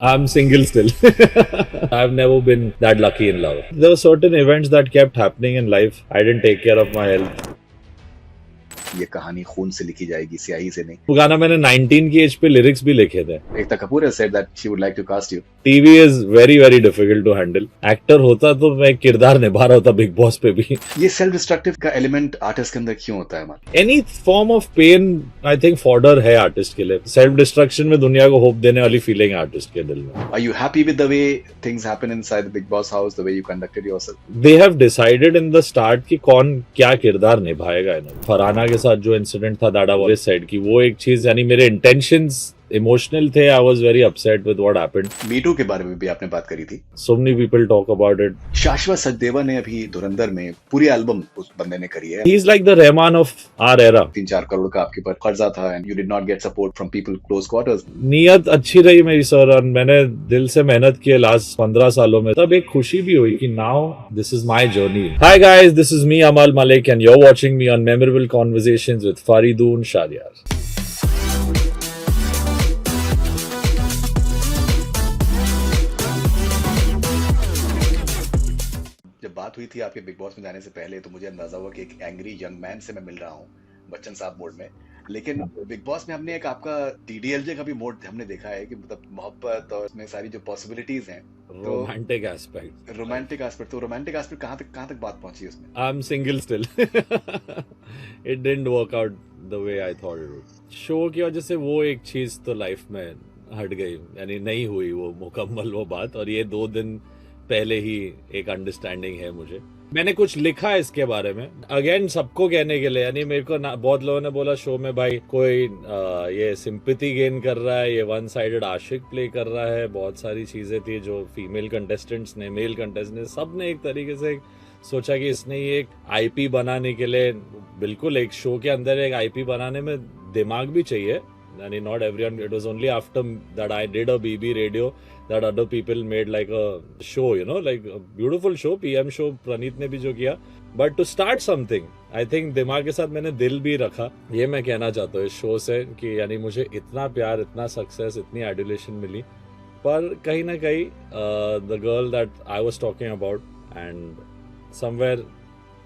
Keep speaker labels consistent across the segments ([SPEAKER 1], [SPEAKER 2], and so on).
[SPEAKER 1] I'm single still. I've never been that lucky in love. There were certain events that kept happening in life. I didn't take care of my health.
[SPEAKER 2] ये कहानी खून से लिखी जाएगी, स्याही से नहीं।
[SPEAKER 1] वो गाना मैंने 19 की एज पे लिरिक्स भी लिखे थे.
[SPEAKER 2] Ekta Kapoor has said that she would like to cast you.
[SPEAKER 1] TV is very very difficult to handle. Actor होता तो मैं किरदार निभा रहा होता बिग बॉस पे भी.
[SPEAKER 2] ये सेल्फ डिस्ट्रक्टिव का एलिमेंट आर्टिस्ट के अंदर क्यों होता है? मान
[SPEAKER 1] any form of pain I think fodder है आर्टिस्ट के लिए. सेल्फ डिस्ट्रक्शन में दुनिया को होप देने वाली फीलिंग है आर्टिस्ट के दिल में.
[SPEAKER 2] Are you happy with the way things happen inside the Big Boss house, the way you conducted yourself?
[SPEAKER 1] They have decided in the start कि कौन क्या किरदार निभाएगा इन्होंने. फरहाना के साथ जो इंसिडेंट था दादा वाले साइड की, वो एक चीज, यानी मेरे इंटेंशंस इमोशनल थे. I was very upset with what happened.
[SPEAKER 2] Me too के बारे में भी आपने बात करी थी.
[SPEAKER 1] So many people talk about it.
[SPEAKER 2] शाश्वत सचदेवा ने अभी धुरंधर में पूरी एल्बम उस बंदे ने करी है.
[SPEAKER 1] He is like the Rahman of our era.
[SPEAKER 2] 3-4 crore का आपके ऊपर कर्जा था and you did not get support from people close quarters.
[SPEAKER 1] नीयत अच्छी रही मेरी सर, और मैंने दिल से मेहनत की लास्ट 15 सालों में. तब एक खुशी भी हुई कि now this is my journey. Hi guys, this is me Amal Malik and you are watching me on memorable conversations with Faridoon Shahryar.
[SPEAKER 2] जब बात हुई थी आपके बिग बॉस में जाने से पहले तो मुझे अंदाजा हुआ कि एक एंग्री यंग मैन से मैं मिल रहा हूँ बच्चन साहब मोड में. लेकिन बिग बॉस में हमने एक आपका DDLJ का भी मोड हमने देखा है कि मतलब मोहब्बत और उसमें सारी जो पॉसिबिलिटीज हैं,
[SPEAKER 1] रोमांटिक एस्पेक्ट.
[SPEAKER 2] तो रोमांटिक एस्पेक्ट कहाँ तक बात पहुंची उसमें?
[SPEAKER 1] I am single still. It didn't work out the way I thought it would. Show की वजह से वो एक चीज तो लाइफ में हट गई, यानी नहीं हुई वो मुकम्मल वो बात. और ये 2 दिन पहले ही एक अंडरस्टैंडिंग है मुझे. मैंने कुछ लिखा है इसके बारे में, अगेन सबको कहने के लिए. यानी मेरे को बहुत लोगों ने बोला शो में भाई कोई ये सिंपैथी गेन कर रहा है, ये वन साइडेड आशिक प्ले कर रहा है. बहुत सारी चीजें थी जो फीमेल कंटेस्टेंट्स ने, मेल कंटेस्टेंट ने, सब ने एक तरीके से सोचा कि इसने ये एक आईपी बनाने के लिए, बिल्कुल एक शो के अंदर एक आईपी बनाने में दिमाग भी चाहिए. यानी not everyone, it was only after that I did a BB radio that other people made like a show, you know, like a beautiful show, PM show प्रणीत ने भी जो किया. But to start something, I think दिमाग के साथ मैंने दिल भी रखा. ये मैं कहना चाहता हूँ इस शो से कि यानी मुझे इतना प्यार, इतना सक्सेस, इतनी एडुलेशन मिली, पर कहीं ना कहीं the girl that I was talking about, and somewhere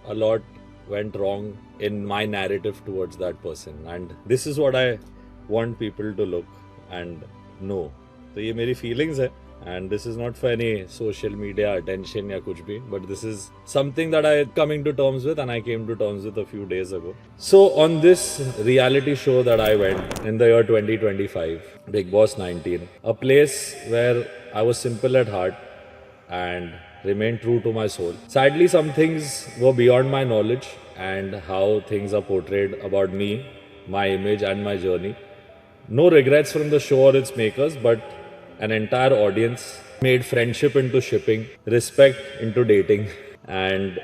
[SPEAKER 1] a lot went wrong in my narrative towards that person, and this is what I want people to look and know. तो ये मेरी feelings है, and this is not for any social media attention या कुछ भी, but this is something that I coming to terms with, and I came to terms with a few days ago. So on this reality show that I went in the year 2025, Big Boss 19, a place where I was simple at heart and remained true to my soul. Sadly, some things were beyond my knowledge, and how things are portrayed about me, my image and my journey. No regrets from the show or its makers, but an entire audience made friendship into shipping, respect into dating, and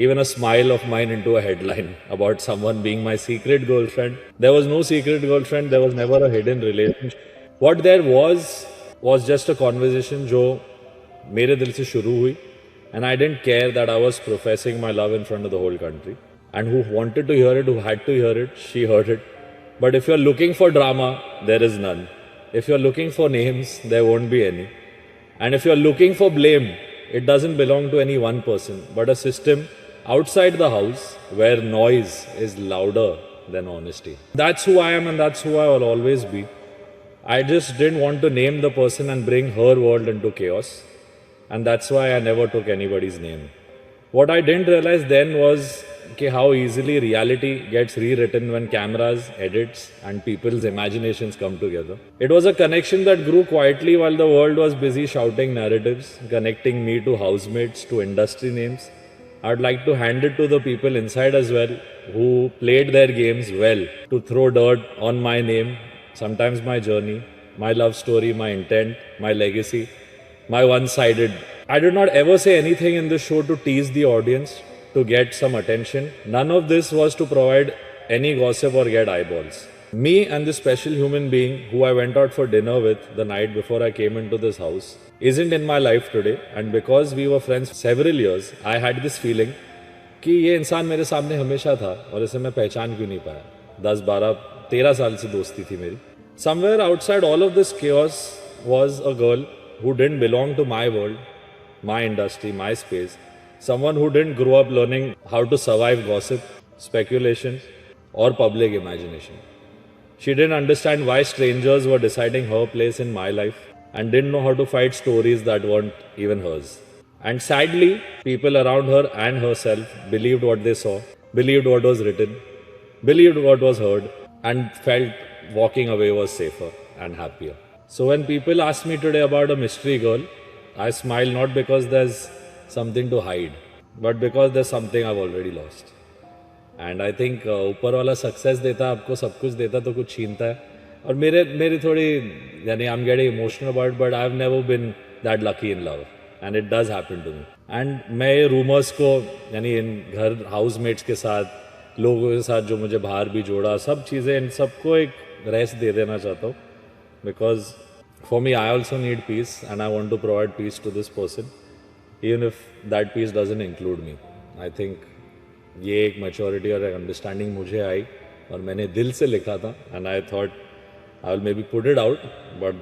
[SPEAKER 1] even a smile of mine into a headline about someone being my secret girlfriend. There was no secret girlfriend, there was never a hidden relationship. What there was just a conversation जो मेरे दिल से शुरू हुई, and I didn't care that I was professing my love in front of the whole country. And who wanted to hear it, who had to hear it, she heard it. But if you're looking for drama, there is none. If you're looking for names, there won't be any. And if you're looking for blame, it doesn't belong to any one person, but a system outside the house where noise is louder than honesty. That's who I am, and that's who I will always be. I just didn't want to name the person and bring her world into chaos. And that's why I never took anybody's name. What I didn't realize then was how easily reality gets rewritten when cameras, edits, and people's imaginations come together. It was a connection that grew quietly while the world was busy shouting narratives, connecting me to housemates, to industry names. I'd like to hand it to the people inside as well, who played their games well to throw dirt on my name, sometimes my journey, my love story, my intent, my legacy, my one-sided. I did not ever say anything in this show to tease the audience, to get some attention. None of this was to provide any gossip or get eyeballs. Me and this special human being who I went out for dinner with the night before I came into this house isn't in my life today, and because we were friends several years, I had this feeling कि ये इंसान मेरे सामने हमेशा था और इसे मैं पहचान क्यों नहीं पाया. 10, 12, 13 साल से दोस्ती थी मेरी. Somewhere outside all of this chaos, was a girl who didn't belong to my world, my industry, my space. Someone who didn't grow up learning how to survive gossip, speculation, or public imagination. She didn't understand why strangers were deciding her place in my life and didn't know how to fight stories that weren't even hers. And sadly, people around her and herself believed what they saw, believed what was written, believed what was heard, and felt walking away was safer and happier. So when people ask me today about a mystery girl, I smile not because there's something to hide, but because there's something I've already lost. And I think ऊपर वाला success देता है आपको, सब कुछ देता तो कुछ छीनता है. और मेरी थोड़ी यानी I am getting emotional about, but I have never been that lucky in love and it does happen to me. And मैं ये रूमर्स को यानी इन घर हाउसमेट्स के साथ, लोगों के साथ जो मुझे बाहर भी जोड़ा, सब चीज़ें, इन सबको एक रेस्ट दे देना चाहता हूँ. Because for me I also need peace and I want to provide peace to this person, even if that peace doesn't include me. I think ये एक मैच्योरिटी और एक अंडरस्टैंडिंग मुझे आई और मैंने दिल से लिखा था. And I thought I will maybe put it out, but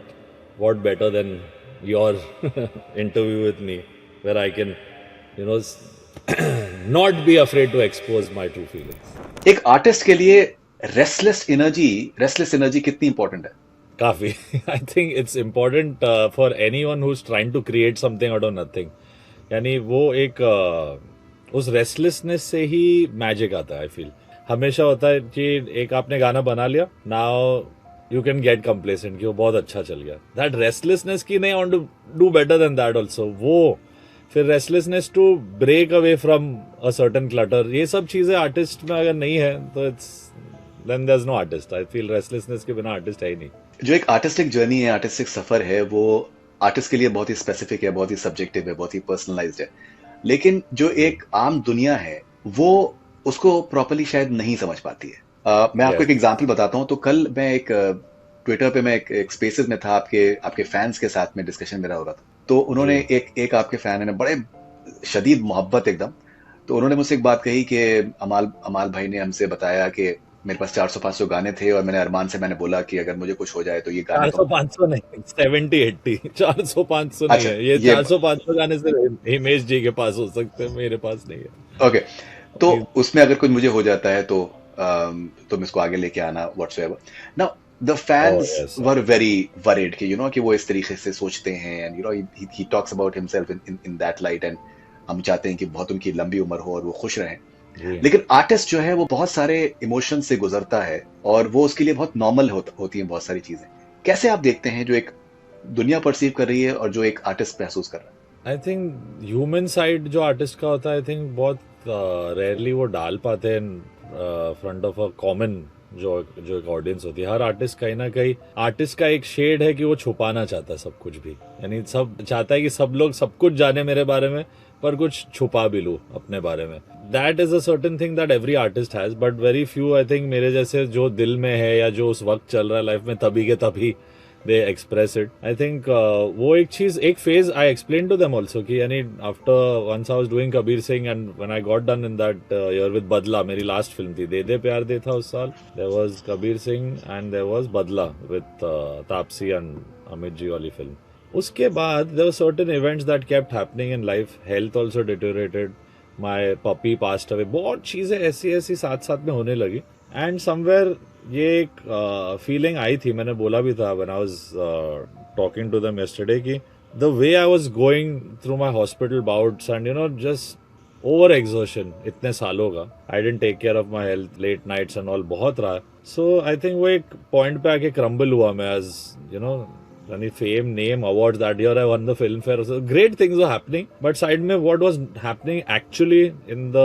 [SPEAKER 1] what better than your interview with me where I can you know not be afraid to expose my true feelings.
[SPEAKER 2] एक artist के लिए restless energy कितनी important है?
[SPEAKER 1] काफ़ी. I think it's important for anyone who is trying to create something out of nothing. यानी वो एक उस रेस्टलेसनेस से ही मैजिक आता है. आई फील हमेशा होता है कि एक आपने गाना बना लिया, now you can get complacent कि वो बहुत अच्छा चल गया. दैट रेस्टलेसनेस की नहीं, I want to do better than that also. वो फिर restlessness to break away from a certain clutter, ये सब चीजें आर्टिस्ट में अगर नहीं है तो it's then there is no artist. I feel restlessness के बिना आर्टिस्ट है ही नहीं.
[SPEAKER 2] जो एक आर्टिस्टिक जर्नी है, आर्टिस्टिक सफर है, वो आर्टिस्ट के लिए बहुत ही स्पेसिफिक है, बहुत ही सब्जेक्टिव है, बहुत ही पर्सनलाइज्ड है. लेकिन जो एक आम दुनिया है वो उसको प्रॉपर्ली शायद नहीं समझ पाती है. मैं आपको एक एग्जांपल बताता हूँ. तो कल मैं एक ट्विटर पे मैं एक स्पेसेस में था, आपके फैंस के साथ में डिस्कशन मेरा हो रहा था. तो उन्होंने एक आपके फैन ने बड़े शदीद मोहब्बत एकदम, तो उन्होंने मुझसे एक बात कही कि अमाल भाई ने हमसे बताया कि मेरे पास 400-500 गाने थे और मैंने अरमान से मैंने बोला कि अगर मुझे कुछ हो जाए तो ये गाने
[SPEAKER 1] 400-500 नहीं, 70-80. 400-500 नहीं है ये 400-500 गाने सिर्फ हिमेश जी के पास हो सकते हैं, मेरे पास नहीं है.
[SPEAKER 2] ओके, तो उसमें अगर कुछ मुझे हो जाता है तो तुम इसको आगे लेके आना whatsoever. Now the fans were very worried कि कि वो इस तरीके से सोचते हैं, and he talks about himself in that light, and हम चाहते हैं कि बहुत उनकी लंबी उम्र हो और वो खुश रहें. लेकिन आर्टिस्ट जो है वो बहुत सारे इमोशन से गुजरता है और वो उसके लिए बहुत नॉर्मल होती हैं बहुत सारी चीजें. कैसे आप देखते हैं जो एक दुनिया परसीव कर रही है और जो एक आर्टिस्ट महसूस कर रहा है?
[SPEAKER 1] आई थिंक ह्यूमन साइड जो आर्टिस्ट का होता है, आई थिंक बहुत रेयरली वो डाल पाते हैं फ्रंट ऑफ अ कॉमन जो एक ऑडियंस होती है. हर आर्टिस्ट कहीं ना कहीं, आर्टिस्ट का एक शेड है कि वो छुपाना चाहता है सब कुछ भी. यानी सब चाहता है कि सब लोग सब कुछ जाने मेरे बारे में, पर कुछ छुपा भी लूं अपने बारे में. That is a certain thing that every artist has, but very few I think मेरे जैसे जो दिल में है या जो उस वक्त चल रहा है लाइफ में, तभी के तभी they express it. I think वो एक चीज, एक phase I explain to them also कि यानी after once I was doing Kabir Singh and when I got done in that year with Badla, मेरी लास्ट फिल्म थी, दे दे प्यार दे था उस साल. There was Kabir Singh and there was Badla with Taapsee and Amit ji वाली फिल्म. उसके बाद there were certain events that kept happening in life. Health also deteriorated. My puppy passed away. बहुत चीजें ऐसी साथ में होने लगी. And somewhere ये एक फीलिंग आई थी, मैंने बोला भी था when I was talking to them yesterday कि the way I was going through my hospital bouts and just over exertion इतने सालों का, I didn't take care of my health, late nights and all बहुत रहा. So I think वो एक point पे आके crumble हुआ मैं, as any fame, name, awards. That year I won the Filmfare. So great things were happening. But side में what was happening actually in the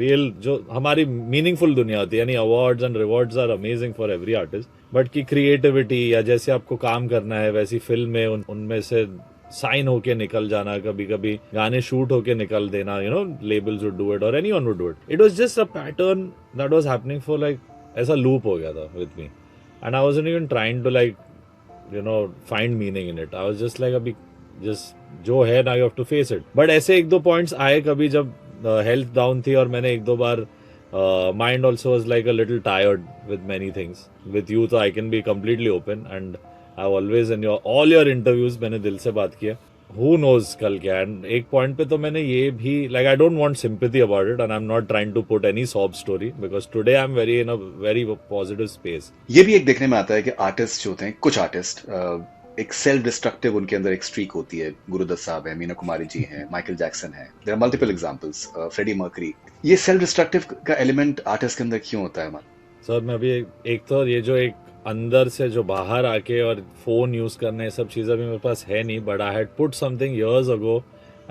[SPEAKER 1] real, जो हमारी meaningful दुनिया होती है, यानी awards and rewards are amazing for every artist. But की creativity या जैसे आपको काम करना है वैसी फिल्म में उनमें से साइन होके निकल जाना, कभी कभी गाने शूट होके निकल देना, labels would do it or anyone would do it. It was just a pattern that was happening for like, ऐसा loop हो गया था with me. And I wasn't even trying to like find meaning in it. I was just like अभी just जो है now you have to face it. But ऐसे एक दो points आए कभी जब health down थी और मैंने एक दो बार mind also was like a little tired with many things. With you तो I can be completely open and I always in your all your interviews मैंने दिल से बात किया. Who knows कल क्या. एंड एक पॉइंट पे तो मैंने ये भी like I don't want sympathy about it and I am not trying to put any sob story because today I am very in a very positive space.
[SPEAKER 2] ये भी एक देखने में आता है कि आर्टिस्ट जो होते हैं, कुछ आर्टिस्ट एक सेल्फ डिस्ट्रक्टिव उनके अंदर एक स्ट्रीक होती है. गुरुदत्त साहब है, मीना कुमारी जी हैं, माइकल जैक्सन है, there are multiple examples, Freddie Mercury. ये सेल्फ डिस्ट्रक्टिव का एलिमेंट आर्टिस्ट के अंदर क्यों होता है हमारा?
[SPEAKER 1] सर मैं अभी एक तो ये जो एक अंदर से जो बाहर आके और फोन यूज करना ये सब चीज़ अभी मेरे पास है नहीं. But I had put something years ago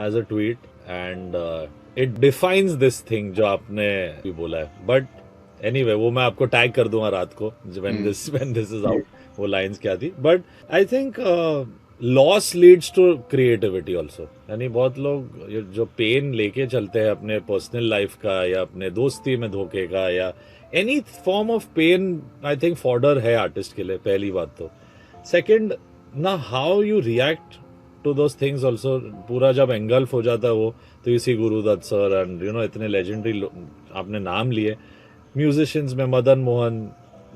[SPEAKER 1] as a tweet and it defines this thing जो आपने भी बोला है. बट एनीवे वो मैं आपको टैग कर दूंगा रात को व्हेन दिस इज आउट वो लाइंस क्या थी. But I think loss leads to creativity also. यानी बहुत लोग जो पेन लेके चलते हैं अपने पर्सनल लाइफ का या अपने दोस्ती में धोखे का या any form of pain, I think fodder है आर्टिस्ट के लिए. पहली बात तो. सेकंड ना how you react to those things also. पूरा जब एंगल्फ हो जाता है वो तो you see Guru Dutt sir and you know इतने लेजेंडरी आपने नाम लिए म्यूजिशियंस में, Madan Mohan,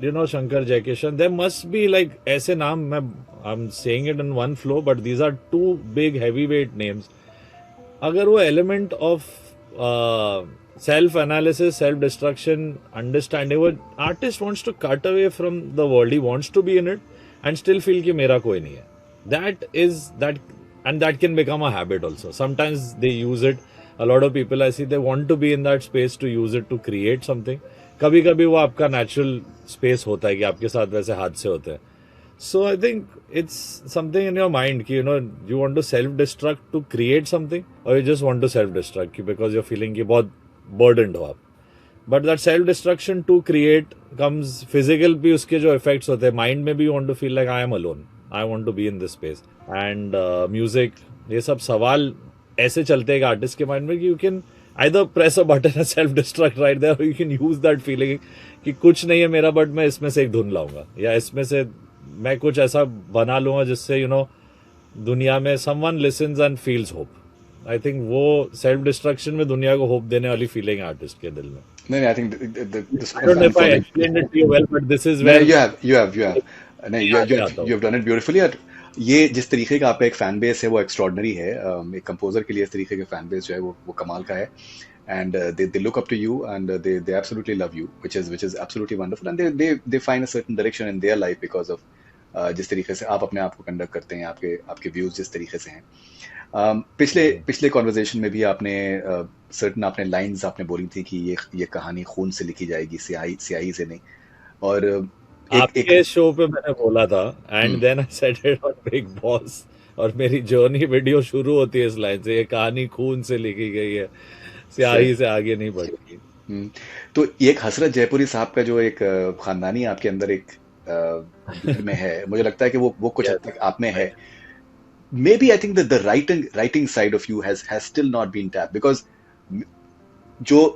[SPEAKER 1] you know Shankar Jaikishan, there must be like ऐसे नाम. I'm saying it in one flow but these are two big heavyweight names. अगर वो element of self analysis, self destruction, understanding, वो artist wants to cut away from the world, he wants to be in it and still feel कि मेरा कोई नहीं है. That can become a habit also. Sometimes they use it. A lot of people I see they want to be in that space to use it to create something. कभी कभी वो आपका natural space होता है कि आपके साथ वैसे हादसे होते हैं. So I think it's something in your mind कि you want to self destruct to create something और you just want to self destruct because you feeling कि बहुत बर्डनड हो आप. But that self destruction to create comes physical भी उसके जो effects होते हैं माइंड में भी. You want to feel like I am alone, I want to be in this space. And music ये सब सवाल ऐसे चलते हैं आर्टिस्ट के माइंड में कि you can either press a button and self destruct right there or you can use that feeling कि कुछ नहीं है मेरा बट मैं इसमें से एक धुन लाऊंगा या इसमें से मैं कुछ ऐसा बना लूंगा जिससे दुनिया में someone listens and feels hope. I think वो self destruction में दुनिया को hope देने वाली feeling आर्टिस्ट के दिल में.
[SPEAKER 2] नहीं, I think this
[SPEAKER 1] I don't know if I explained it to you well but this is where
[SPEAKER 2] you have done it beautifully. ये जिस तरीके का आपका एक फैन बेस है वो एक्स्ट्रॉर्डनरी है. एक कंपोजर के लिए इस तरीके का फैन बेस जो है वो कमाल का है. And they look up to you and they absolutely love you which is absolutely wonderful and they find a certain direction in their life because of जिस तरीके से आप अपने आप को कंडक्ट करते हैं, आपके व्यूज जिस तरीके से हैं. पिछले कॉन्वर्सेशन में भी आपने सर्टेन आपने लाइंस आपने बोली थी कि ये कहानी खून से लिखी जाएगी, स्याही से नहीं. और
[SPEAKER 1] आपके शो पे मैंने बोला था and then I said it on Bigg Boss और मेरी जर्नी वीडियो शुरू होती है इस लाइन से, ये कहानी खून से लिखी गई है, स्याही से आगे नहीं बढ़ेगी.
[SPEAKER 2] तो एक हसरत जयपुरी साहब का जो एक खानदानी आपके अंदर एक में है, मुझे लगता है कि वो कुछ हद तक आप में है. Maybe I think the writing side of you has still not been tapped because जो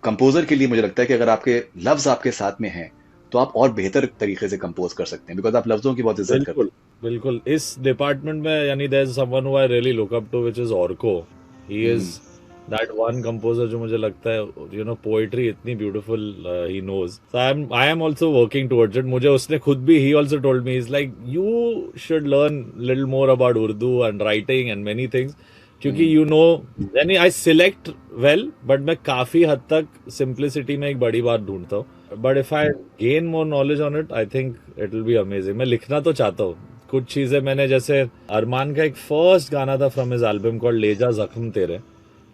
[SPEAKER 2] कंपोजर के लिए मुझे लगता है कि अगर आपके लफ्ज आपके साथ में हैं तो आप और बेहतर तरीके से कंपोज कर सकते हैं बिकॉज आप लफ्जों की बहुत इज्जत करते हैं.
[SPEAKER 1] बिल्कुल. इस डिपार्टमेंट में यानी there is someone who I really look up to which is Arko. He is that one composer जो मुझे लगता है पोएट्री इतनी beautiful he knows. So I am also working towards it. मुझे उसने खुद भी he also told me is like you should learn little more about Urdu and writing and many things क्योंकि यानी आई सिलेक्ट वेल बट मैं काफी हद तक सिंप्लिसिटी में एक बड़ी बात ढूंढता हूँ. But if I gain more knowledge on it I think it will be amazing. मैं लिखना तो चाहता हूँ कुछ चीजें. मैंने जैसे अरमान का एक फर्स्ट गाना था फ्रॉम हिज एल्बम कॉल्ड ले जा जख्म तेरे.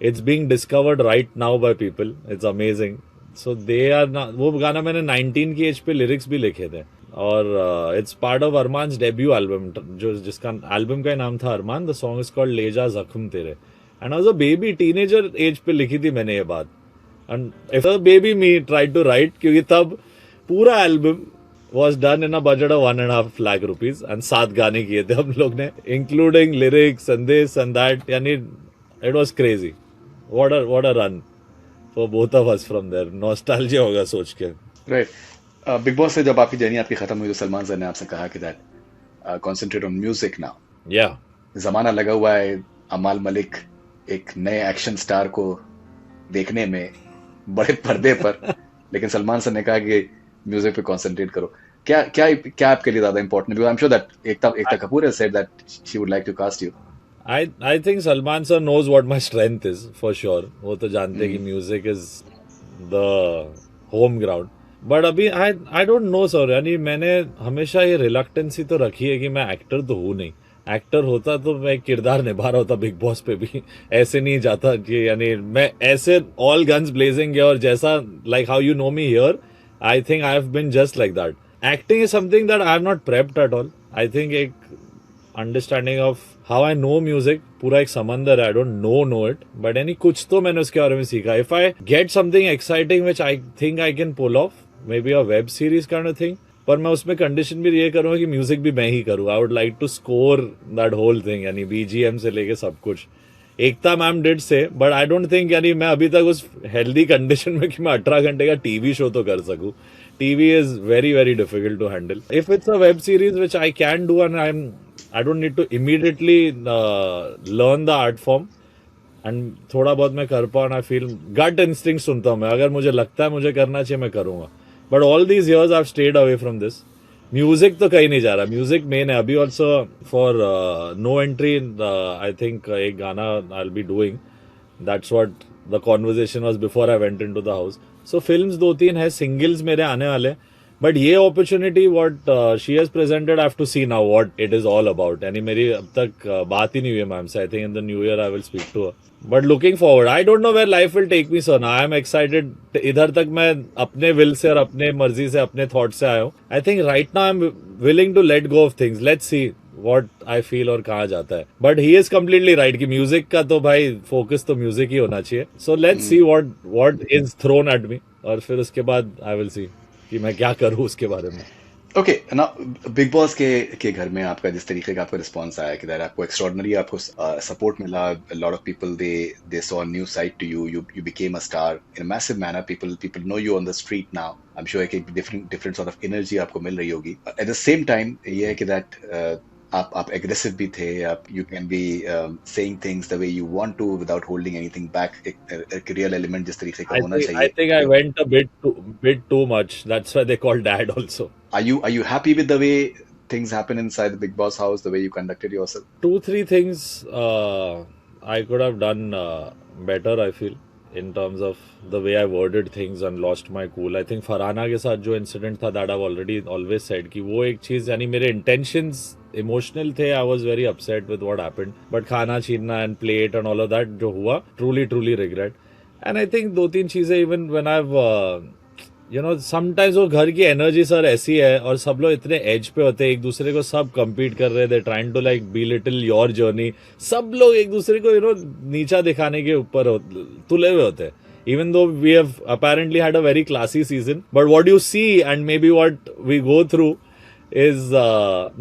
[SPEAKER 1] It's being discovered right now by people. It's amazing. So they are वो गाना मैंने 19 की एज पे लिरिक्स भी लिखे थे और it's part of Armaan's debut album जिसका एल्बम का नाम था Armaan. The song is called ले जा जख्म तेरे and as a baby teenager age पे लिखी थी मैंने ये बात. And if a baby me tried to write, क्योंकि तब पूरा album was done in a budget of 1.5 lakh rupees and 7 गाने किए थे हम लोग ने including lyrics and this and that. यानी it was crazy. What a run for both of us from there. Nostalgia होगा सोच के.
[SPEAKER 2] Right. बिग बॉस से जब आपकी जर्नी आपकी खत्म हुई तो सलमान सर ने आपसे कहा कि that concentrate on music now.
[SPEAKER 1] Yeah.
[SPEAKER 2] जमाना लगा हुआ है अमाल मलिक एक नए एक्शन स्टार को देखने में बड़े पर्दे पर लेकिन सलमान सर ने कहा कि म्यूजिक पे कंसंट्रेट करो. क्या क्या क्या आपके लिए ज्यादा important? Because I am sure that Ekta Kapoor has said that she would like to cast you.
[SPEAKER 1] I think Salman sir knows what my strength is for sure. वो तो जानते हैं कि
[SPEAKER 2] hmm.
[SPEAKER 1] Music is the home ground. But अभी I don't no sir, यानी मैंने हमेशा ये रिलक्टेंसी तो रखी है कि मैं एक्टर तो हूँ नहीं. एक्टर होता तो मैं किरदार निभा रहा होता बिग बॉस पे भी. ऐसे नहीं जाता कि यानी मैं ऐसे ऑल गन्स ब्लेजिंग और जैसा like how you know me here, I think I have been just like that. Acting is something that I have not prepped at all. I think एक understanding of how I know music पूरा एक समंदर है. I don't know it, but यानी कुछ तो मैंने उसके बारे में सीखा. If I get something exciting which I think I can pull off, maybe a web series kind of thing, पर मैं उसमें कंडीशन भी ये करूंगा कि म्यूजिक भी मैं ही करूँ. I would like to score that whole thing, यानी बीजीएम से लेके सब कुछ. Ekta ma'am did say, but I don't think यानी मैं अभी तक उस हेल्दी कंडीशन में कि मैं 18 घंटे का टीवी शो तो कर सकूं. TV is very difficult to handle. If it's a web series which I can do and I don't need to immediately learn the art form and थोड़ा बहुत मैं कर पाऊँ, I feel gut instinct सुनता हूँ मैं. अगर मुझे लगता है मुझे करना चाहिए मैं करूँगा. But all these years I've stayed away from this. Music तो कहीं नहीं जा रहा. म्यूजिक मेन है अभी. Also for no entry I think एक गाना I will be doing. That's what the conversation was before I went into the house. So films 2-3 है, सिंगल्स मेरे आने वाले. बट ये opportunity what she has presented, I have to see now what it is all about. यानी मेरी अब तक बात ही नहीं हुई है मैम से. I think in the new year I will speak to her. But looking forward, I don't know where life will take me sir. I am excited. इधर तक मैं अपने विल से और अपने मर्जी से अपने थॉट से आया हूँ. I think right now I am willing to let go of things. Let's see what I feel और कहाँ जाता है. But he is completely right कि म्यूजिक का तो भाई फोकस तो म्यूजिक ही होना चाहिए. So let's see what is thrown at me, और फिर उसके बाद आई विल सी कि मैं क्या करूँ उसके बारे में.
[SPEAKER 2] ओके ना, बिग बॉस के घर में आपका जिस तरीके का आपका रिस्पांस आया कि आपको एक्स्ट्रॉर्डनरी आपको सपोर्ट मिला. Lot of people they saw new side to you. You became a star in a massive manner. People know you on the street now. I am sure कि डिफरेंट सॉर्ट ऑफ एनर्जी आपको मिल रही होगी. At the same time ये है कि that आप aggressive भी थे. आप you can be saying things the way you want to without holding anything back. एक रियल एलिमेंट जिस तरीके का होना चाहिए.
[SPEAKER 1] I think I went a bit too much. That's why they call dad also.
[SPEAKER 2] Are you happy with the way things happen inside the Big Boss house, the way you conducted yourself?
[SPEAKER 1] 2-3 things I could have done better, I feel, in terms of the way I worded things and lost my cool. I think Farhana के साथ जो incident था, that I've already always said कि वो एक चीज़, यानी मेरे intentions emotional थे. I was very upset with what happened, but खाना छीनना and plate and all of that जो हुआ, truly regret. And I think 2-3 चीजें even when I you know sometimes वो घर की एनर्जी सर ऐसी है और सब लोग इतने एज पे होते हैं, एक दूसरे को सब कम्पीट कर रहे थे, trying to like belittle your journey. सब लोग एक दूसरे को नीचा दिखाने के ऊपर तुले हुए होते हैं. Even though we have apparently had a very classy season, but what you see and maybe what we go through is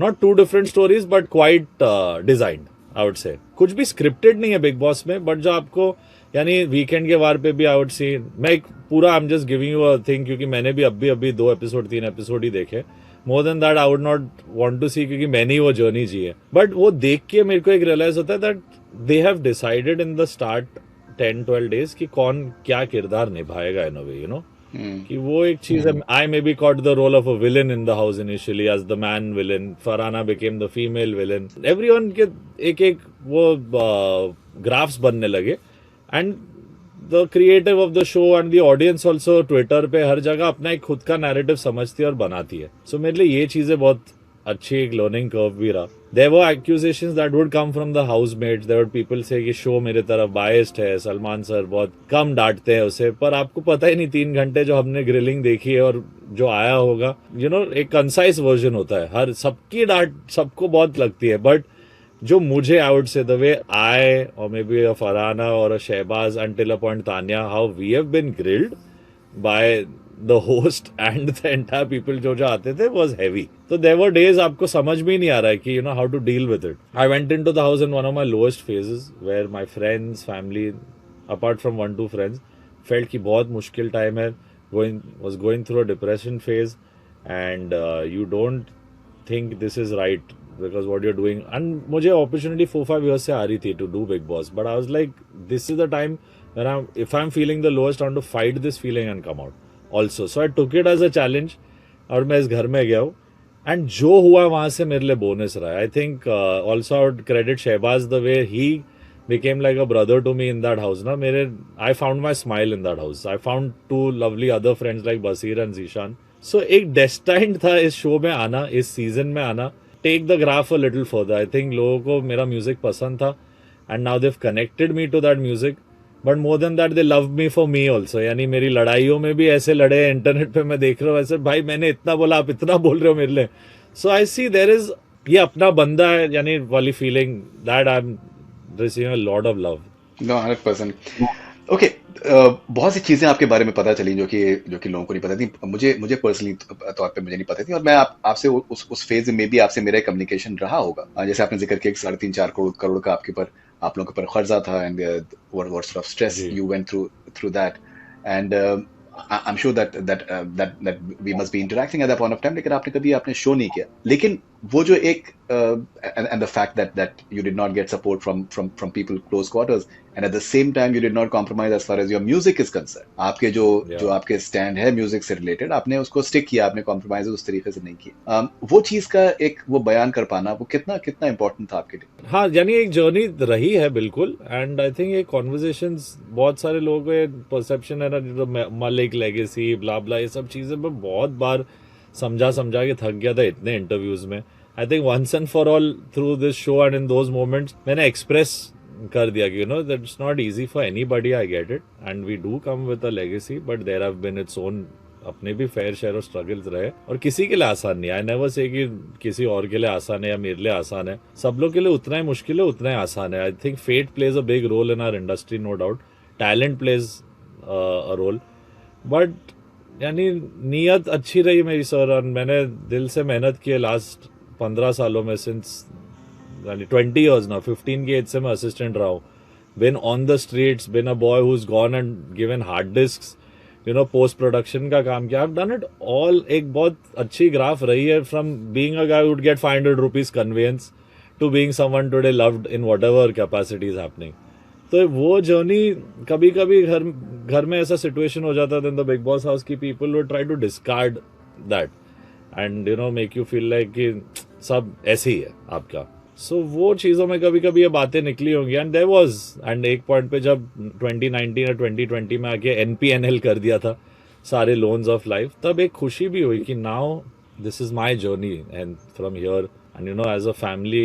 [SPEAKER 1] not two different stories but quite designed, I would say. कुछ भी scripted नहीं है big boss में, but जो आपको यानी weekend के वार पे भी I would say, मैं एक पूरा I'm just giving you a thing क्योंकि मैंने भी अभी 2-3 एपिसोड ही देखे. More than that I would not want to see क्योंकि मैंने ही वो जर्नी जी है. बट वो देख के मेरे को एक रियलाइज होता है that they have decided in the start 10-12 days कि कौन क्या किरदार निभाएगा इन अ वे, यू नो. कि वो एक चीज है. I may be caught the role of a villain in the house initially as the main villain. Farhana became the female villain. Everyone के एक वो ग्राफ्स बनने लगे. And the creative of the show and the audience also Twitter पे हर जगह अपना एक खुद का नैरेटिव समझती है और बनाती है. सो मेरे लिए ये चीजें बहुत अच्छी एक लर्निंग कर्व भी रहा. There were accusations that would come from the housemates. There were people say कि शो मेरे तरफ बायस्ड है, सलमान सर बहुत कम डांटते हैं उसे. पर आपको पता ही नहीं 3 घंटे जो हमने ग्रिलिंग देखी है और जो आया होगा, यू नो, एक कंसाइज वर्जन होता है. हर सबकी डांट सबको बहुत लगती है, बट जो मुझे आई वुड से द वे आई और मे बी अ फरहाना और uh Shehbaz until a point Tania, how we have been grilled by the host and the entire people जो आते थे was heavy. So there were days आपको समझ भी नहीं आ रहा है कि you know how to deal with it. I went into the house in one of my lowest phases where my friends, family, apart from 1-2 friends, felt कि बहुत मुश्किल टाइम है, was going through a depression phase and you don't think this is right because what you're doing. And मुझे opportunity 4-5 years से आ रही थी to do Big Boss, but I was like this is the time when if I'm feeling the lowest, I want to fight this feeling and come out also. So I took it as a challenge. और मैं इस घर में गया हूँ and जो हुआ वहां से मेरे लिए बोनस रहा है. I think also I would credit Shahbaz the way he became like a brother to me in that house na mere I found my smile in that house. I found two lovely other friends like Basir and Zishan. So एक destined था इस show में आना, इस season में आना. Take the graph a little further. I think लोगों को मेरा म्यूजिक पसंद था and now they've connected me to that music. But more than that they love me for me also. यानी मेरी लड़ाइयों में भी ऐसे लड़े इंटरनेट पे मैं देख रहा हूँ ऐसे भाई मैंने इतना बोला आप इतना बोल रहे हो मेरे लिए. So I see there is ये अपना बंदा है यानी वाली feeling that I'm receiving a lot of love.
[SPEAKER 2] No, 100%. Okay, बहुत सी चीजें आपके बारे में पता चली जो कि लोगों को नहीं पता थी. मुझे पर्सनली तौर पे मुझे नहीं पता थी, और मैं आपसे उस फेज में भी आपसे मेरा कम्युनिकेशन रहा होगा. जैसे आपने जिक्र किया 3.5-4 करोड़ का आपके ऊपर आप लोगों के ऊपर कर्जा था, and what sort of stress you went through that, and I'm sure that we must be interacting at that point of time. लेकिन आपने शो नहीं किया. लेकिन वो जो एक and the fact that you did not get support from people close quarters, and at the same time you did not compromise as far as your music is concerned. आपके जो आपके स्टैंड है म्यूजिक से related, आपने उसको stick किया, आपने compromise उस तरीके से नहीं किया. वो चीज का एक वो बयान कर पाना वो कितना इंपॉर्टेंट था आपके लिए?
[SPEAKER 1] हाँ, यानी एक जर्नी रही है बिल्कुल. एंड आई थिंक ये कॉन्वर्जेशंस बहुत सारे लोगों को परसेप्शन है ना, मालिक लेगेसी ब्ला ब्ला ये सब चीजें मैं बहुत बार समझा के थक गया था इतने इंटरव्यूज में. I think once and for all through this show and in those moments मैंने एक्सप्रेस कर दिया कि that it's not easy for anybody. I get it and we do come with a legacy, but there have been its own अपने भी fair share of struggles रहे, और किसी के लिए आसान नहीं. आई नेवर से कि किसी और के लिए आसान है या मेरे लिए आसान है. सब लोग के लिए उतना ही मुश्किल है, उतना ही आसान है. I think fate plays a big role in our industry, no doubt. Talent plays a role, but यानी नीयत अच्छी रही मेरी सर, और मैंने दिल से मेहनत की है लास्ट 15 सालों में. सिंस 20 years now, 15 की एज से मैं असिस्टेंट रहा हूँ. Been on the streets, been a boy who is gone and given hard disks, post production का काम किया. I've done it all. एक बहुत अच्छी ग्राफ रही है from being a guy would get 500 rupees conveyance to being someone today loved in whatever capacity is happening. तो वो जर्नी कभी कभी घर में ऐसा सिचुएशन हो जाता था in the Bigg Boss house की people would try to discard that and make you feel like कि सब ऐसे ही है आपका. सो वो चीज़ों में कभी कभी ये बातें निकली होंगी. एंड देयर वाज, एंड एक पॉइंट पे जब 2019 या 2020 में आके NPNL कर दिया था सारे लोन्स ऑफ लाइफ, तब एक खुशी भी हुई कि now this is my journey and from here. And as a family,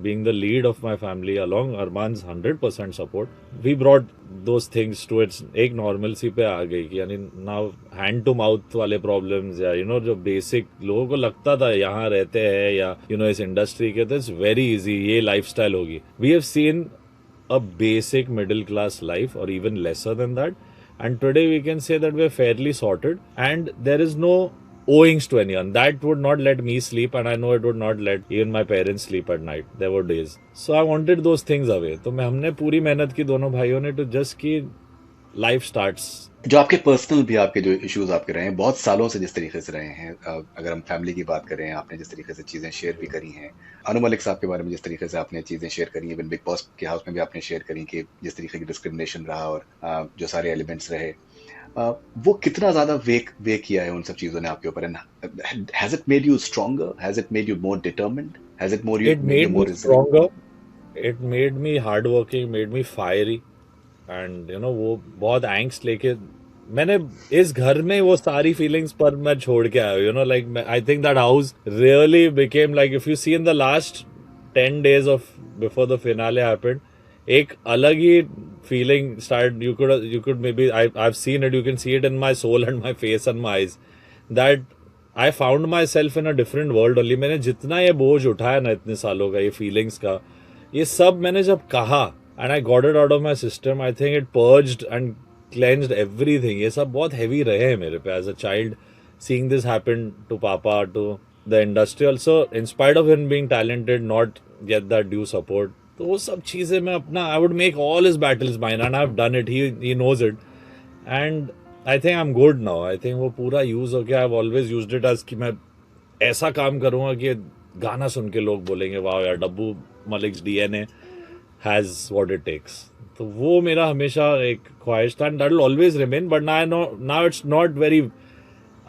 [SPEAKER 1] being the lead of my family, along Arman's 100% support, we brought those things to its एक normalcy पे आ गई कि यानी now hand to mouth वाले problems या जो basic लोगों को लगता था यहाँ रहते हैं या इस इंडस्ट्री के, तो it's very easy, ये lifestyle होगी. We have seen a basic middle class life or even lesser than that, and today we can say that we're fairly sorted and there is no owings to anyone. That would not let me sleep, and I know it would not let even my parents sleep at night. There were days. So I wanted those things away. तो हमने पूरी मेहनत की दोनों भाइयों ने to just की life starts.
[SPEAKER 2] जो आपके पर्सनल भी आपके जो इश्यूज आपके रहे हैं बहुत सालों से जिस तरीके से रहे हैं, अगर हम फैमिली की बात करें, आपने जिस तरीके से चीज़ें शेयर भी करी हैं, अनु मलिक साहब के बारे में जिस तरीके से आपने चीज़ें शेयर करी हैं, बिग बॉस के हाउस में भी आपने शेयर करी कि जिस तरीके की डिस्क्रिमिनेशन रहा और जो सारे एलिमेंट्स रहे, वो कितना ज्यादा वे किया है उन सब चीजों ने आपके ऊपर? Has it made you stronger? Has it made you more determined? Has it made you more
[SPEAKER 1] stronger? It made me hard working, made me fiery, and वो बहुत एंग्स्ट लेके मैंने इस घर में वो सारी फीलिंग्स पर मैं छोड़ के आया. Like I think that house really became like, if you see in the last 10 days of before the finale happened, एक अलग ही feeling started. You could maybe I've seen it, you can see it in my soul and my face and my eyes that I found myself in a different world only. मैंने जितना ये बोझ उठाया ना इतने सालों का, ये फीलिंग्स का, ये सब मैंने जब कहा and I got it out of my system, I think it purged and cleansed everything. ये सब बहुत heavy रहे हैं मेरे पे as a child, seeing this happen to Papa, to the industry also, in spite of him being talented, not get that due support. तो वो सब चीज़ें मैं अपना I would make all his battles mine, and I have done it. He knows it, and I think I am good now. I think वो पूरा use हो गया. I have always used it as कि मैं ऐसा काम करूँगा कि गाना सुन के लोग बोलेंगे वाह यार, Dabboo Malik's DNA has what it takes. तो वो मेरा हमेशा एक ख्वाहिश था, and that will always remain. But now it's not very,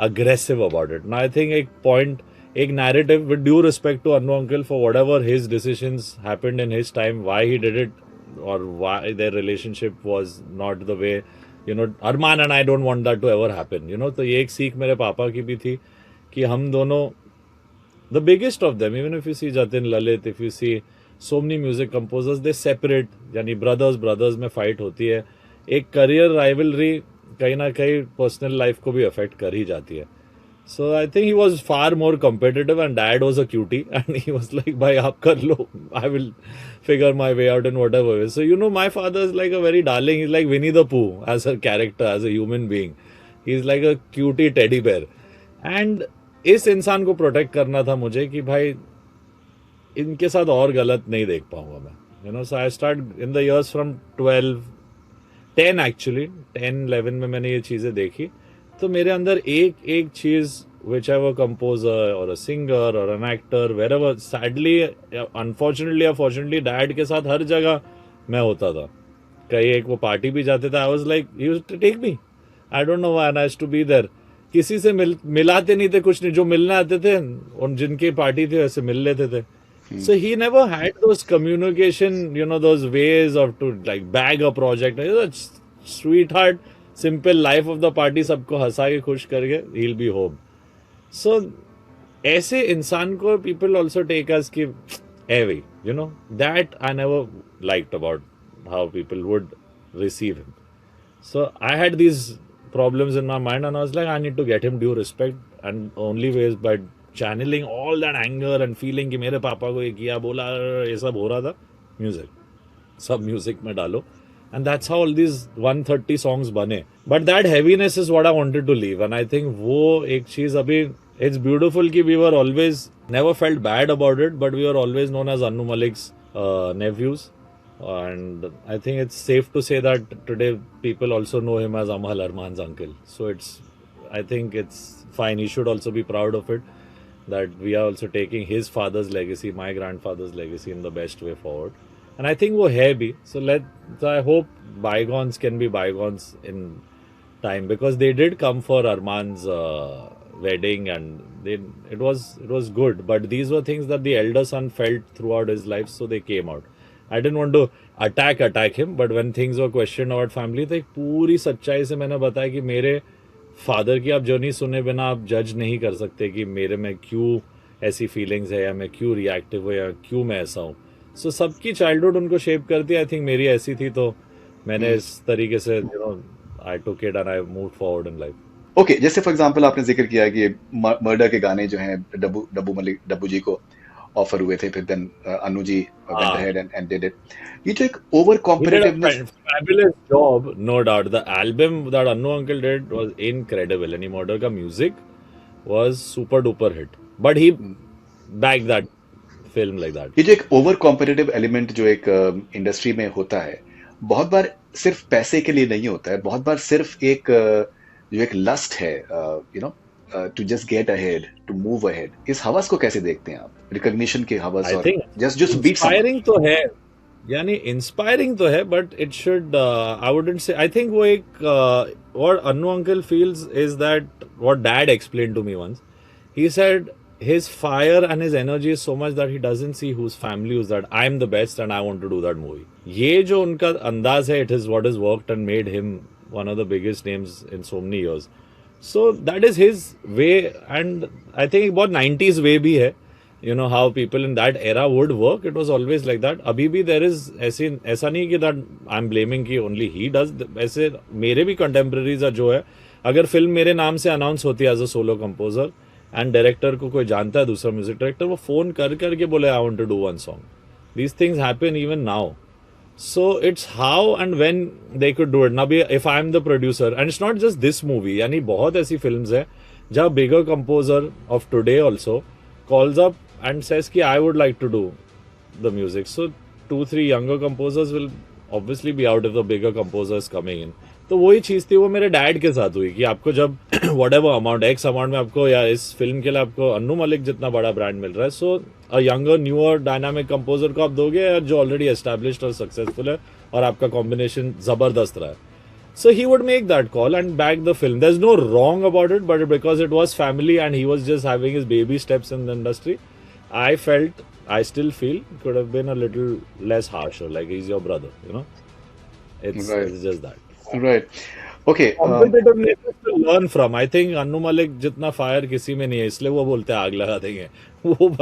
[SPEAKER 1] aggressive about it. Now I think एक point, एक narrative, with due respect to Annu uncle for whatever his decisions happened in his time, why he did it, or why their relationship was not the way, you know, Arman and I don't want that to ever happen, you know. तो ये एक सीख मेरे पापा की भी थी कि हम दोनों, the biggest of them, even if you see Jatin, Lalit, if you see so many music composers, they separate, यानी brothers में fight होती है. एक career rivalry कहीं ना कहीं पर्सनल लाइफ को भी अफेक्ट कर ही जाती है. So I think he was far more competitive and dad was a cutie and he was like भाई आप कर लो, I will figure my way out in whatever. So you know my father is like a very darling, is like Winnie the Pooh as a character, as a human being. He is like a cutie teddy bear. And इस इंसान को protect करना था मुझे कि भाई इनके साथ और गलत नहीं देख पाऊंगा मैं, you know. So I start in the years from 10 actually 10-11 में मैंने ये चीज़ें देखी. तो मेरे अंदर एक एक चीज़, विच एवर कंपोजर और अ सिंगर और an actor, wherever, sadly unfortunately या फॉर्चुनेटली डैड के साथ हर जगह मैं होता था. कहीं एक वो पार्टी भी जाते थे, I was like you take me, I don't know why I have to be there. किसी से मिलाते नहीं थे, कुछ नहीं, जो मिलने आते थे और जिनकी पार्टी थी वैसे मिल लेते थे. So he never had those communication, you know, those ways of to like bag a project. You know, sweetheart, simple life of the party, सबको हंसा के खुश करके he'll be home. So ऐसे इंसान को people also take as कि heavy, you know. That I never liked about how people would receive him. So I had these problems in my mind and I was like, I need to get him due respect, and only way is by channelling all that anger and feeling कि मेरे पापा को ये किया बोला, ये सब हो रहा था. म्यूजिक, सब म्यूजिक में डालो, and that's how all these 130 songs बने. But that heaviness is what I wanted to leave, and I think वो एक चीज अभी इट्स ब्यूटिफुल कि we were always never felt bad about it, but we are always known as Annu Malik's nephews. And I think it's safe to say that today people also know him as Amal Arman's uncle. So I think it's fine. He should also be proud of it, that we are also taking his father's legacy, my grandfather's legacy, in the best way forward. And I think वो है भी. So I hope bygones can be bygones in time, because they did come for Arman's wedding and it was good. But these were things that the elder son felt throughout his life, so they came out. I didn't want to attack him, but when things were questioned about family, तो एक पूरी सच्चाई से मैंने बताया कि मेरे father की आप जर्नी सुने बिना आप जज नहीं कर सकते कि मेरे में क्यों ऐसी फीलिंग्स है, या मैं क्यों रिएक्टिव हूँ, या क्यों मैं ऐसा हूँ. सो सबकी चाइल्डहुड उनको शेप करती है. आई थिंक मेरी ऐसी थी, तो मैंने इस तरीके से, you know, I took it and I moved forward in life.
[SPEAKER 2] Okay, जैसे फॉर एग्जांपल आपने जिक्र किया कि मर्डर के गाने जो हैं डब्बू जी को ऑफर हुए थे, फिर then Anu ji went ahead and did it. ये जो एक over competitiveness,
[SPEAKER 1] fabulous job, no doubt. The album that Annu uncle did was incredible. Any Murder का music was super duper hit, but he backed that film like that.
[SPEAKER 2] ये जो एक over competitive element जो एक industry में होता है, बहुत बार सिर्फ पैसे के लिए नहीं होता है, बहुत बार सिर्फ एक जो एक लस्ट है, you know, to just get ahead, to move ahead. इस हवस को कैसे देखते हैं आप, रिकॉग्निशन के हवस? और जस्ट बीट
[SPEAKER 1] इंस्पायरिंग तो है, यानी इंस्पायरिंग तो है, but it should, I wouldn't say, I think वो एक what Annu uncle feels is that what dad explain to me once. He said his fire and his energy is so much that he doesn't see whose family is that I'm the best and I want to do that movie. ये जो उनका अंदाज है, it is what has worked and made him one of the biggest names in so many years. So that is his way, and I think बहुत 90s way भी है. You know how people in that era would work. It was always like that. अभी भी there is ऐसा नहीं कि that I'm blaming कि only he does. ऐसे मेरे भी contemporaries जो है, अगर फिल्म मेरे नाम से अनाउंस होती है as a solo composer and director को कोई जानता है, दूसरा म्यूजिक डायरेक्टर, वो फोन कर करके बोले I want to do one song. These things happen even now. So it's how and when they could do it. Now if I am the producer, and it's not just this movie, यानी बहुत ऐसी films है जहाँ bigger composer of today also calls up and says कि I would like to do the music. So 2-3 younger composers will obviously be out if the bigger composer is coming in. तो वही चीज थी, वो मेरे dad के साथ हुई कि आपको जब whatever amount, X amount में आपको, या इस फिल्म के लिए आपको अन्नू मलिक जितना बड़ा ब्रांड मिल रहा है, so a younger newer dynamic composer को आप दोगे, या जो ऑलरेडी एस्टैब्लिश्ड और सक्सेसफुल है और आपका कॉम्बिनेशन जबरदस्त रहा है. So he would make that call and back the film. There's no wrong about it, but because it was family and he was just having his baby steps in the industry, I still feel it could have been a little less harsher. Like he's your brother, you know.
[SPEAKER 2] Right.
[SPEAKER 1] It's just that.
[SPEAKER 2] Right. Okay.
[SPEAKER 1] Competitiveness to learn from. I think Annu Malik जितना fire किसी में नहीं है, इसलिए वो बोलते हैं आग लगा देंगे. वो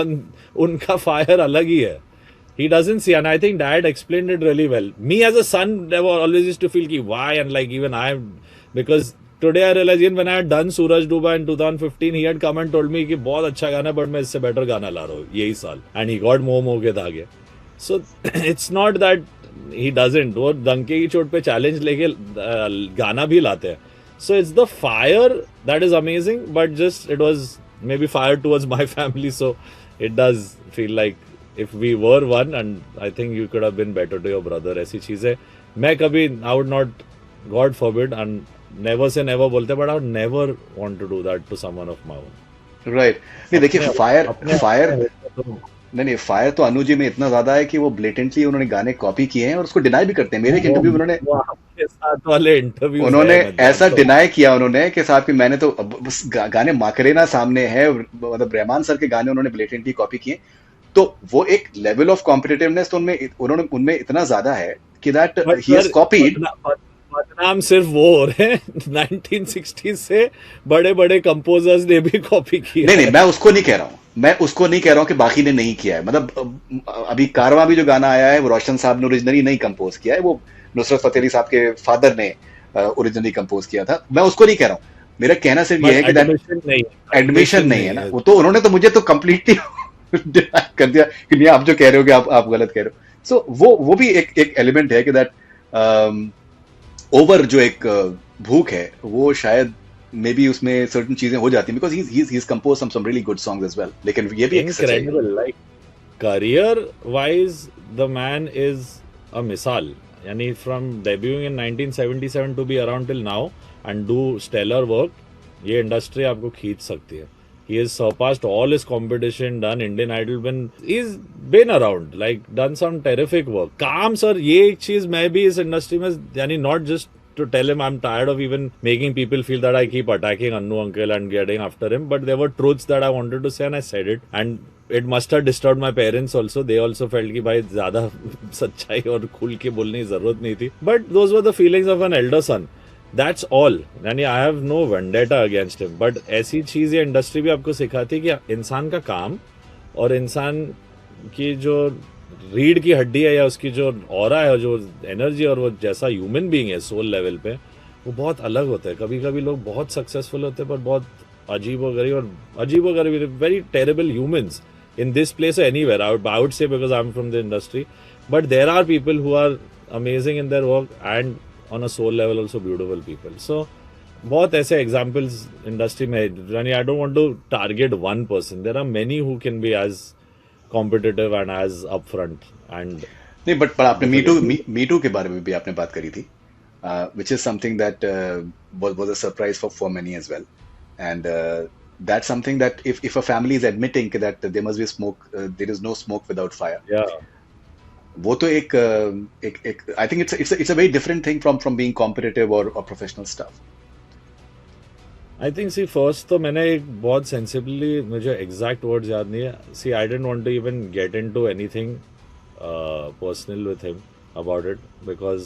[SPEAKER 1] उनका फायर अलग ही है. He doesn't see, and I think Dad explained it really well. Me as a son, never always used to feel ki why, and like even because today I realize even when I had done Suraj Duba in 2015, he had come and told me कि बहुत अच्छा गाना है, but मैं इससे better गाना ला रहा हूँ यही साल, and he got मोह के धागे. So it's not that he doesn't. वो डंके की चोट पे चैलेंज लेके गाना भी लाते हैं. So it's the fire that is amazing, but just it was maybe fire towards my family, so it does feel like if we were one, and I think you could have been better to your brother. ऐसी चीजें मैं कभी I would not, God forbid, and never say never बोलते, but I would never want to do that to someone of my own.
[SPEAKER 2] Right. नहीं देखिए fire तो अनु जी में इतना ज्यादा है कि वो ब्लेटेंटली उन्होंने गाने कॉपी किए हैं और उसको डिनाई भी करते हैं. मेरे एक इंटरव्यू में उन्होंने ऐसा डिनाई किया उन्होंने कि साहब कि मैंने तो बस गाने माकरेना सामने है, मतलब रहमान सर के गाने उन्होंने ब्लेटेंटली कॉपी किए. तो वो एक लेवल ऑफ कॉम्पिटिटिवनेस तो उनमें इतना ज्यादा है कि दैट ही हैज कॉपीड.
[SPEAKER 1] बदनाम सिर्फ वो हो रहे हैं 1960s से बड़े बड़े कंपोजर्स ने भी कॉपी किया.
[SPEAKER 2] नहीं मैं उसको नहीं कह रहा हूँ कि बाकी ने नहीं किया है. मतलब अभी कारवां भी जो गाना आया है वो रोशन साहब ने ओरिजिनली नहीं कंपोज किया है, वो नुसरत फतेह अली साहब के फादर ने ओरिजिनली कंपोज किया था. मैं उसको नहीं कह रहा हूँ. मेरा कहना सिर्फ ये है कि एडमिशन नहीं है ना, वो तो उन्होंने तो मुझे तो कंप्लीटली कर दिया कि नहीं आप जो कह रहे हो कि आप गलत कह रहे हो. सो वो भी एक एलिमेंट है कि दैट ओवर जो एक भूख है वो शायद मे बी उसमें सर्टेन चीजें हो जाती हैं, because he's composed some really good songs as well. लेकिन ये भी एक
[SPEAKER 1] incredible, like career wise the man is a misal. यानी from debuting in 1977 to be around till now and do stellar work, ये इंडस्ट्री आपको खींच सकती है. He has surpassed all his competition, done Indian Idol, he's been around, like done some terrific work. काम sir ये एक चीज मैं भी इस इंडस्ट्री में, यानी not just to tell him I'm tired of even making people feel that I keep attacking Annu uncle and getting after him, but there were truths that I wanted to say and I said it, and it must have disturbed my parents also. They also felt कि भाई ज्यादा सच्चाई और खुल के बोलने की जरूरत नहीं थी, but those were the feelings of an elder son. That's all. यानी I have no vendetta against him, but ऐसी चीज ये इंडस्ट्री भी आपको सिखाती है कि इंसान का काम और इंसान की जो रीढ़ की हड्डी है या उसकी जो ऑरा है, जो एनर्जी और वो जैसा ह्यूमन बीइंग है सोल लेवल पे, वो बहुत अलग होता है. कभी कभी लोग बहुत सक्सेसफुल होते हैं पर बहुत अजीबोगरीब very terrible humans in this place or anywhere. I would say because I'm from the industry, but there are people who are amazing in their work and on a soul level also beautiful people. So बहुत ऐसे examples industry में, I don't want to target one person. There are many who can be as competitive and as upfront and
[SPEAKER 2] नहीं, but आपने मी to के बारे में भी आपने बात करी थी, which is something that was a surprise for many as well, and that's something that if a family is admitting that there must be smoke, there is no smoke without fire.
[SPEAKER 1] Yeah.
[SPEAKER 2] वो तो एक I think it's a very different thing from being competitive or professional stuff.
[SPEAKER 1] I think see first तो मैंने एक बहुत sensibly, मुझे exact words याद नहीं है. See I didn't want to even get into anything personal with him about it because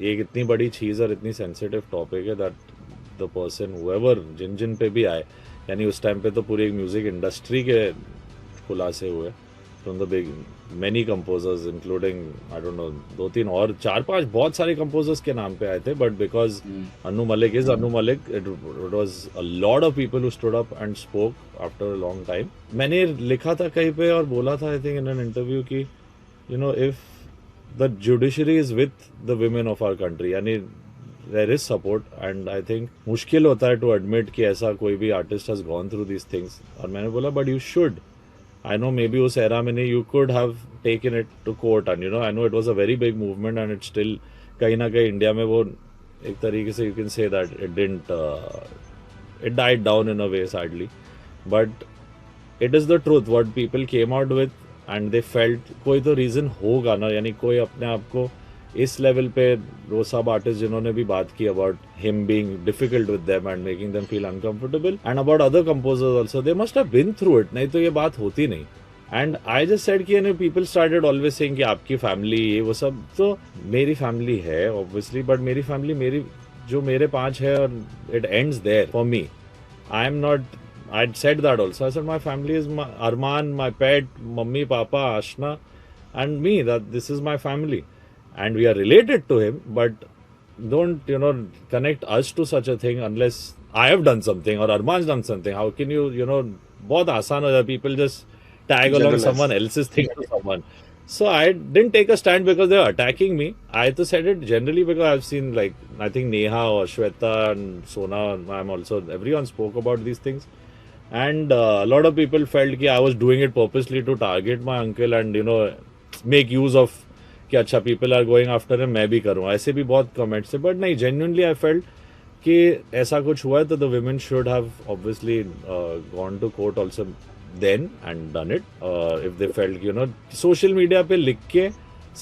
[SPEAKER 1] ये एक इतनी बड़ी चीज़ और इतनी sensitive topic है that the person whoever जिन पे भी आए, यानी उस टाइम पे तो पूरी एक म्यूजिक इंडस्ट्री के खुलासे हुए from the big many composers including I don't no 2-3 और 4-5 बहुत सारे कंपोजर्स के नाम पे आए थे, but because Anu Malik is Anu Malik, it was a lot of people who stood up and spoke after a long time. मैंने लिखा था कहीं पे और बोला था I think in an interview कि you know if the judiciary is with the women of our country, यानी there is support, and I think मुश्किल होता है to admit कि ऐसा कोई भी artist has gone through these things. और मैंने बोला but you should. I know maybe उस era में नहीं, you could have taken it to court, and you know I know it was a very big movement and it still कहीं ना कहीं India में वो एक तरीके से you can say that it didn't it died down in a way sadly, but it is the truth what people came out with and they felt कोई तो reason होगा ना, यानी कोई अपने आप को इस लेवल पे वो सब आर्टिस्ट जिन्होंने भी बात की about him being difficult with them and making them feel uncomfortable and about other composers also, they must have been through it, नहीं तो ये बात होती नहीं. एंड आई जस्ट सेड कि पीपल स्टार्टेड ऑलवेज सेइंग कि आपकी फैमिली ये वो सब, तो मेरी फैमिली है ऑब्वियसली, बट मेरी फैमिली मेरी जो मेरे 5 है और it ends there for me. I am not, I'd said that also. I said my family is my Arman, my pet, mummy, papa, Ashna, and me. That this is my family, and we are related to him. But don't connect us to such a thing unless I have done something or Arman's done something. How can you बहुत आसान हो जाता, people just tag along someone else's thing to someone. So I didn't take a stand because they were attacking me. I just said it generally because I've seen, like, I think Neha or Shweta and Sona, I'm also, everyone spoke about these things. And a lot of people felt कि I was doing it purposely to target my uncle and make use of कि अच्छा people are going after him, मैं भी करूँ. ऐसे भी बहुत comments थे, but नहीं, genuinely I felt कि ऐसा कुछ हुआ है तो the women should have obviously gone to court also then and done it. If they felt social media पे लिख के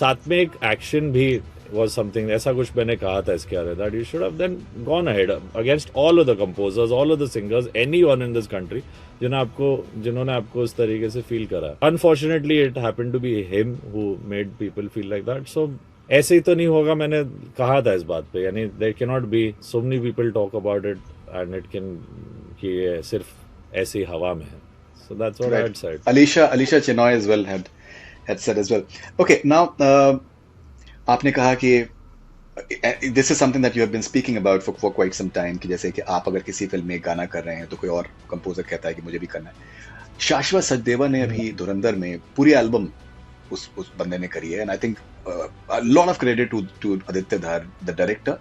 [SPEAKER 1] साथ में एक action भी was something, ऐसा कुछ मैंने कहा था इसके बारे, that you should have then gone ahead against all of the composers, all of the singers, anyone in this country जिन्होंने आपको इस तरीके से फील करा. Unfortunately it happened to be him who made people feel like that. So ऐसे ही तो नहीं होगा, मैंने कहा था इस बात पे, यानी there cannot be so many people talk about it and it can कि ये सिर्फ ऐसे ही हवा में है. So that's what I had said.
[SPEAKER 2] Alicia Chenoy as well had said as well. Okay, now आपने कहा कि this is something that you have been speaking about for quite some time, कि जैसे कि आप अगर किसी फिल्म में गाना कर रहे हैं तो कोई और कंपोजर कहता है कि मुझे भी करना है. शाश्वत सचदेवा ने अभी धुरंधर में पूरी एल्बम उस बंदे ने करी है, and I think a lot of credit to Aditya Dhar the director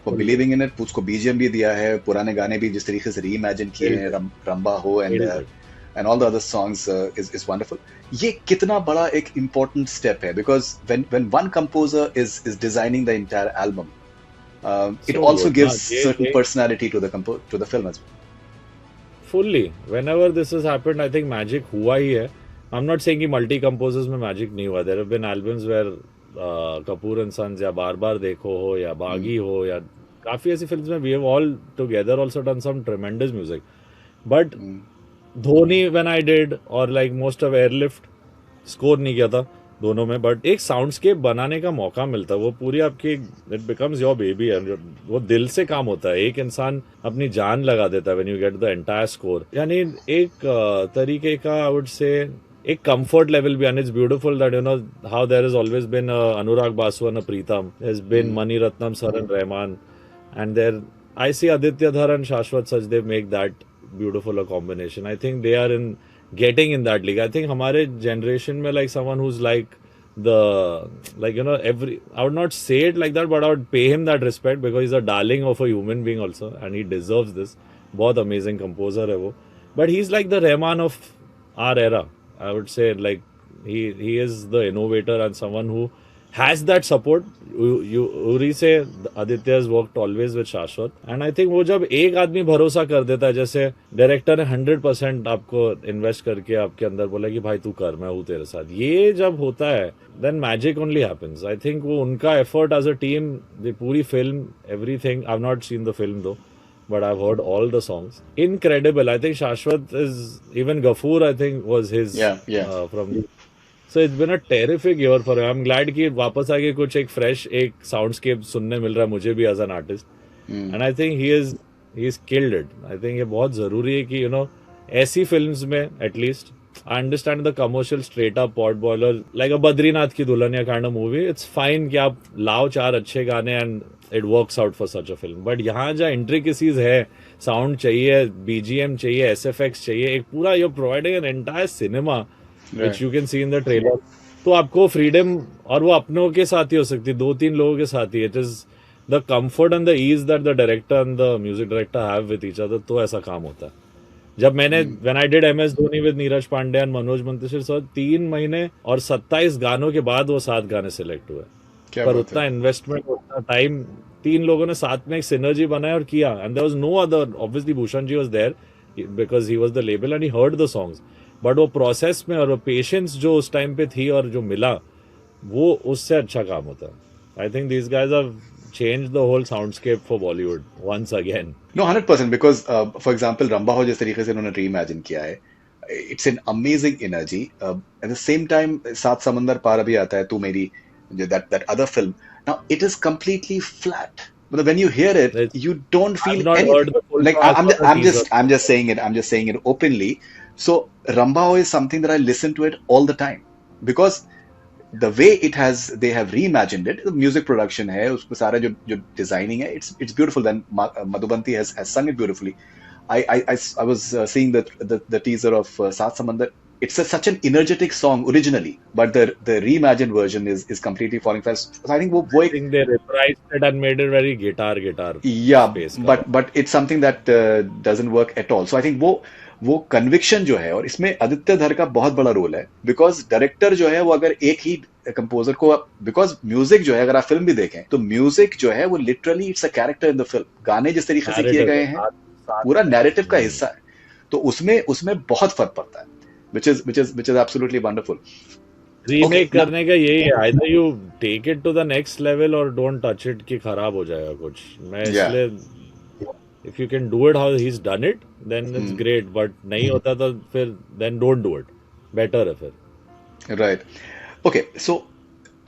[SPEAKER 2] for believing in it. उसको बीजीएम भी दिया है, पुराने गाने भी जिस तरीके से रीइमेजिन किए हैं, रंबा हो and all the other songs is wonderful. ये कितना बड़ा एक important step है, because when one composer is designing the entire album, it also gives certain personality to the film as well.
[SPEAKER 1] Fully. Whenever this has happened, I think magic हुआ ही है. I'm not saying कि multi composers में magic नहीं हुआ. There have been albums where Kapoor and Sons या बार बार देखो हो या बागी हो या काफी ऐसी फिल्म्स में we have all together also done some tremendous music. But Dhoni when I did और like most of Airlift score नहीं किया था दोनों में, बट एक साउंडस्केप बनाने का मौका मिलता है, वो पूरी आपकी इट बिकम्स योर बेबी है, वो दिल से काम होता है, एक इंसान अपनी जान लगा देता है when you get the entire score. यानी एक तरीके का आई वुड से एक कंफर्ट लेवल भी, and it's beautiful that how there is always been Anurag Basu and Pritam, there has been Mani Ratnam sir and Rahman, and there I see Aditya Dhar and Shashwat Sachdev make that beautiful a combination. I think they are getting in that league. I think हमारे generation में like someone who's like every, I would not say it like that, but I would pay him that respect because he's a darling of a human being also and he deserves this. बहुत amazing composer है वो, but he's like the Rahman of our era. I would say like he is the innovator and someone who has that support. Uri से Aditya has worked always with शाश्वत, and I think वो जब एक आदमी भरोसा कर देता है, जैसे डायरेक्टर ने 100% आपको इन्वेस्ट करके आपके अंदर बोला कि भाई तू कर, मैं हूँ तेरे साथ, ये जब होता है then magic only happens. I think वो उनका effort as a team, the पूरी film, everything, I've not seen the film though, but I've heard all the songs. Incredible. I think Shashwat is, even Ghafoor I think was his from the, so it's been a terrific year for him. I'm glad कि वापस आके कुछ एक fresh एक soundscape सुनने मिल रहा है मुझे भी as an artist. And I think he's killed it. I think ये बहुत जरूरी है कि ऐसी films में at least I understand the commercial straight up pot boiler like a Badrinath की Dulhania kind of movie. It's fine कि आप लाओ 4 अच्छे गाने and it works out for such a film. But यहाँ जहाँ intricacies है, sound चाहिए, BGM चाहिए, SFX चाहिए, एक पूरा you're providing an entire cinema which you can see in the trailer. तो आपको freedom, और वो अपनों के साथ ही हो सकती है, 2-3 लोगों के साथ ही. It is the comfort and the ease that the director and the music director have with each other. तो ऐसा काम होता है. जब मैंने when I did MS Dhoni with Neeraj Pandey and Manoj Muntashir sir, 3 महीने और 27 गानों के बाद वो 7 गाने सिलेक्ट हुए. पर उतना इन्वेस्टमेंट, उतना टाइम, 3 लोगों ने साथ में एक सिनर्जी बनाया और किया. And there was no other, obviously Bhushan ji was there because he was the label and he heard the songs. But वो प्रोसेस में और वो पेशेंस जो उस टाइम पे थी और जो मिला, वो उससे अच्छा काम होता है. I think these guys have changed the whole soundscape for Bollywood once again.
[SPEAKER 2] No, 100%, because for example, रंबा हो जिस तरीके से उन्होंने रीइमेजिन किया है, it's an amazing energy. At the same time सात समंदर पार अभी आता है, तू मेरी, that other film. Now it is completely flat. But when you hear it, you don't feel
[SPEAKER 1] I've not
[SPEAKER 2] anything.
[SPEAKER 1] heard the full
[SPEAKER 2] Like
[SPEAKER 1] cast of the teaser.
[SPEAKER 2] I'm just saying it openly. So Rambao is something that I listen to it all the time, because the way they have reimagined it, the music production है, उसमें सारा जो designing है, it's beautiful. Then Madhubanti has sung it beautifully. I was seeing the teaser of Saat Samandar. It's such an energetic song originally, but the reimagined version is completely falling flat. So I think वो
[SPEAKER 1] I think they reprised it and made it very guitar
[SPEAKER 2] yeah,
[SPEAKER 1] space का.
[SPEAKER 2] but it's something that doesn't work at all. So I think वो conviction जो है, और इसमें आदित्य धर का बहुत बड़ा रोल है, बिकॉज डायरेक्टर जो है वो अगर एक ही कंपोजर को, बिकॉज म्यूजिक जो है, अगर आप फिल्म भी देखें तो म्यूजिक जो है वो literally it's a character in the film. गाने जिस तरीके से किए गए हैं पूरा नैरेटिव का हिस्सा है, तो उसमें बहुत फर्क पड़ता है, which is absolutely wonderful.
[SPEAKER 1] Remake करने का यही है, either you take it to the next level or don't touch it कि खराब हो जाएगा कुछ. मैं इसलिए if you can do it how he's done it, then it's great. But नहीं होता तो फिर then don't do it. Better है फिर.
[SPEAKER 2] Right. Okay. So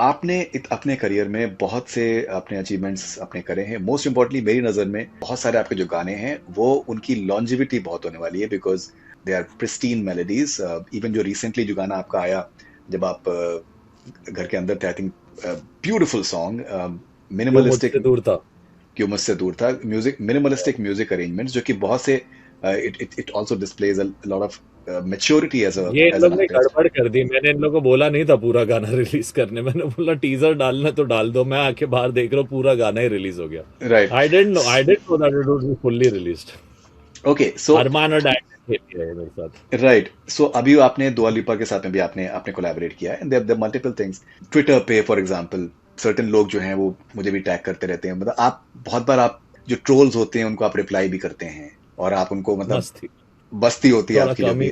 [SPEAKER 2] आपने अपने करियर में बहुत से अपने अचीवमेंट्स अपने करे हैं. मोस्ट इम्पोर्टेंटली मेरी नज़र में बहुत सारे आपके जो गाने हैं वो उनकी लॉन्जिविटी बहुत होने वाली है, because they are pristine melodies. Even जो रिसेंटली जो गाना आपका आया जब आप घर के अंदर थे, I think beautiful song, minimalistic, क्यों मुझसे दूर था, म्यूजिक, मिनिमलिस्टिक म्यूजिक अरेंजमेंट्स, जो कि बहुत से it also displays a lot of maturity as a.
[SPEAKER 1] ये इन लोगों ने गड़बड़ कर दी. मैंने इन लोगों को बोला नहीं था पूरा गाना रिलीज करने. मैंने बोला टीजर डालना तो डाल दो. मैं आके बाहर देख रहा हूँ पूरा गाना ही रिलीज हो गया.
[SPEAKER 2] Right.
[SPEAKER 1] I didn't know that it would be fully released.
[SPEAKER 2] Okay. So
[SPEAKER 1] Armaan और डायरेक्टर है मेरे साथ.
[SPEAKER 2] राइट. सो अभी आपने दुआ लिपा के साथ में भी आपने कोलैबोरेट किया है, and there are multiple things. Twitter पे फॉर एग्जांपल सर्टेन लोग जो हैं वो मुझे भी टैग करते रहते हैं. मतलब आप बहुत बार आप जो ट्रोल्स होते हैं उनको आप रिप्लाई भी करते हैं, और आप उनको मतलब बस्ती होती है आपकी.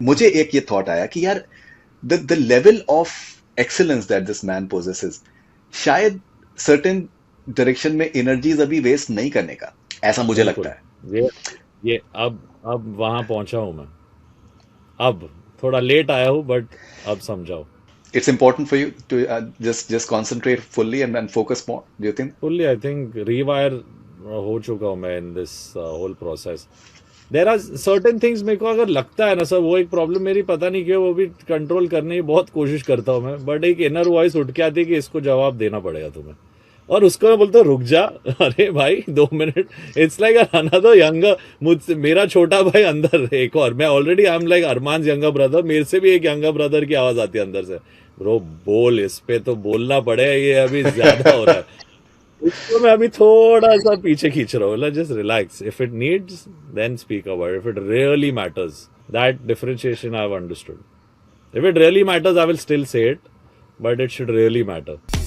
[SPEAKER 2] मुझे एक ये थॉट आया कि यार the level of excellence that this man possesses, शायद सर्टेन डायरेक्शन में एनर्जीज अभी वेस्ट नहीं करने का, ऐसा मुझे लगता है.
[SPEAKER 1] ये अब वहां पहुंचा हूं मैं. अब थोड़ा लेट आया हूं, बट अब समझाओ.
[SPEAKER 2] It's important for you to just concentrate fully and focus more, do you think?
[SPEAKER 1] Fully, I think rewire हो चुका हूँ मैं in this whole process. There are certain things मेरे को अगर लगता है ना सर, वो एक प्रॉब्लम मेरी पता नहीं क्यों, वो भी कंट्रोल करने की बहुत कोशिश करता हूँ मैं, बट एक इनर वॉइस उठ के आती है कि इसको जवाब देना पड़ेगा तुम्हें, और उसको मैं बोलता हूँ रुक जा. अरे भाई 2 minute. It's like another younger, मुझसे मेरा छोटा भाई अंदर एक और, मैं already I am like Armaan younger brother, मेरे से भी एक यंगर ब्रदर की आवाज आती है अंदर से, ब्रो बोल, इस पे तो बोलना पड़ेगा, ये अभी ज्यादा हो रहा है. इसको मैं अभी थोड़ा सा पीछे खींच रहा हूँ. Just relax. If it needs then speak about. If it really matters, that differentiation I have understood. If it really matters I will still say it, but it should really matter.